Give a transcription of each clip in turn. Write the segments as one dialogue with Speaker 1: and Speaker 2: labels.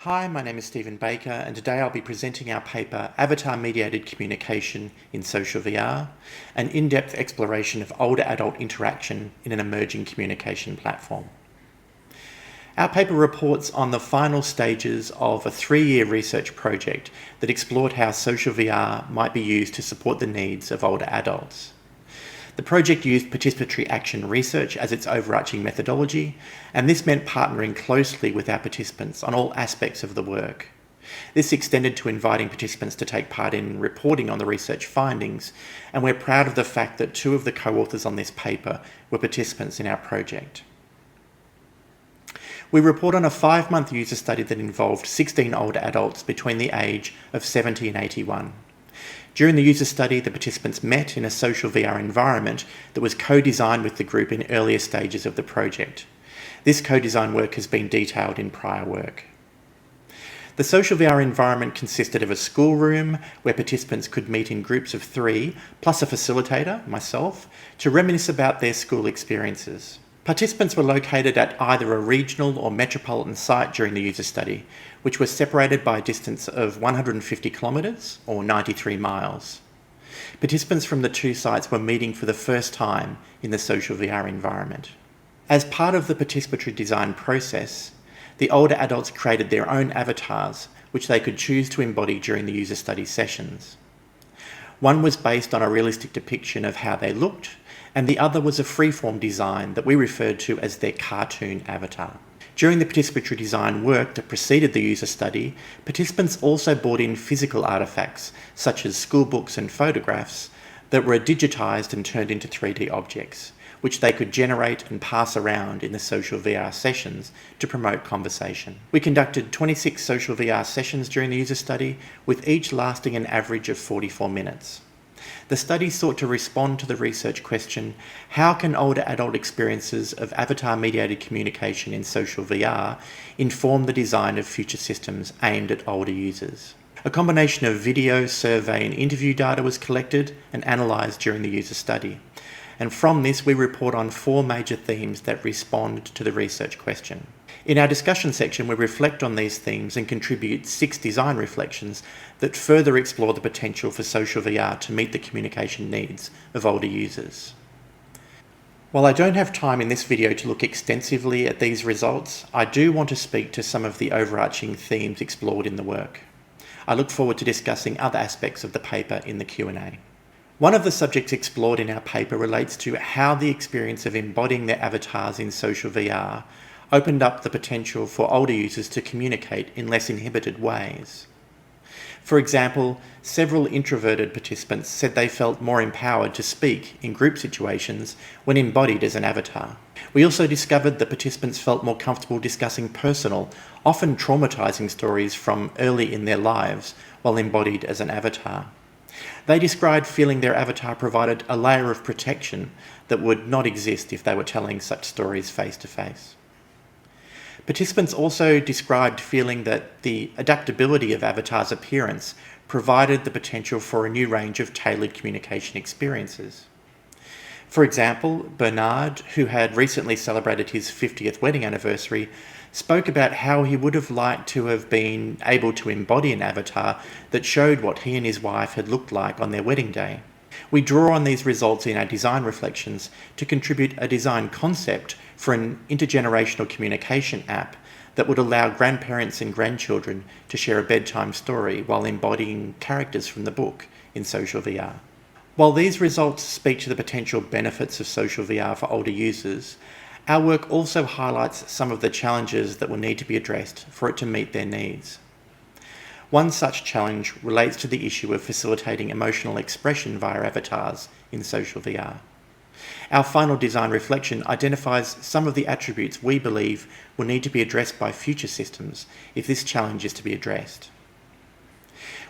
Speaker 1: Hi, my name is Stephen Baker, and today I'll be presenting our paper, Avatar-Mediated Communication in Social VR, an in-depth exploration of older adult interaction in an emerging communication platform. Our paper reports on the final stages of a 3-year research project that explored how social VR might be used to support the needs of older adults. The project used participatory action research as its overarching methodology, and this meant partnering closely with our participants on all aspects of the work. This extended to inviting participants to take part in reporting on the research findings, and we're proud of the fact that 2 of the co-authors on this paper were participants in our project. We report on a 5-month user study that involved 16 older adults between the age of 70 and 81. During the user study, the participants met in a social VR environment that was co-designed with the group in earlier stages of the project. This co-design work has been detailed in prior work. The social VR environment consisted of a schoolroom where participants could meet in groups of 3, plus a facilitator, myself, to reminisce about their school experiences. Participants were located at either a regional or metropolitan site during the user study, which was separated by a distance of 150 kilometres or 93 miles. Participants from the 2 sites were meeting for the first time in the social VR environment. As part of the participatory design process, the older adults created their own avatars, which they could choose to embody during the user study sessions. One was based on a realistic depiction of how they looked, and the other was a freeform design that we referred to as their cartoon avatar. During the participatory design work that preceded the user study, participants also brought in physical artefacts, such as school books and photographs, that were digitised and turned into 3D objects, which they could generate and pass around in the social VR sessions to promote conversation. We conducted 26 social VR sessions during the user study, with each lasting an average of 44 minutes. The study sought to respond to the research question, how can older adult experiences of avatar-mediated communication in social VR inform the design of future systems aimed at older users? A combination of video, survey and interview data was collected and analysed during the user study. And from this we report on 4 major themes that respond to the research question. In our discussion section, we reflect on these themes and contribute 6 design reflections that further explore the potential for social VR to meet the communication needs of older users. While I don't have time in this video to look extensively at these results, I do want to speak to some of the overarching themes explored in the work. I look forward to discussing other aspects of the paper in the Q&A. One of the subjects explored in our paper relates to how the experience of embodying their avatars in social VR opened up the potential for older users to communicate in less inhibited ways. For example, several introverted participants said they felt more empowered to speak in group situations when embodied as an avatar. We also discovered that participants felt more comfortable discussing personal, often traumatizing stories from early in their lives while embodied as an avatar. They described feeling their avatar provided a layer of protection that would not exist if they were telling such stories face to face. Participants also described feeling that the adaptability of avatar's appearance provided the potential for a new range of tailored communication experiences. For example, Bernard, who had recently celebrated his 50th wedding anniversary, spoke about how he would have liked to have been able to embody an avatar that showed what he and his wife had looked like on their wedding day. We draw on these results in our design reflections to contribute a design concept for an intergenerational communication app that would allow grandparents and grandchildren to share a bedtime story while embodying characters from the book in social VR. While these results speak to the potential benefits of social VR for older users, our work also highlights some of the challenges that will need to be addressed for it to meet their needs. One such challenge relates to the issue of facilitating emotional expression via avatars in social VR. Our final design reflection identifies some of the attributes we believe will need to be addressed by future systems if this challenge is to be addressed.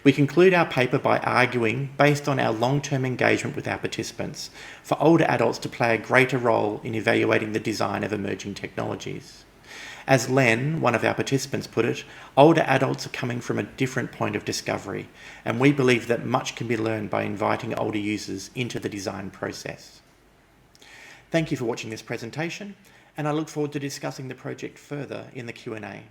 Speaker 1: We conclude our paper by arguing, based on our long-term engagement with our participants, for older adults to play a greater role in evaluating the design of emerging technologies. As Len, one of our participants, put it, older adults are coming from a different point of discovery, and we believe that much can be learned by inviting older users into the design process. Thank you for watching this presentation, and I look forward to discussing the project further in the Q&A.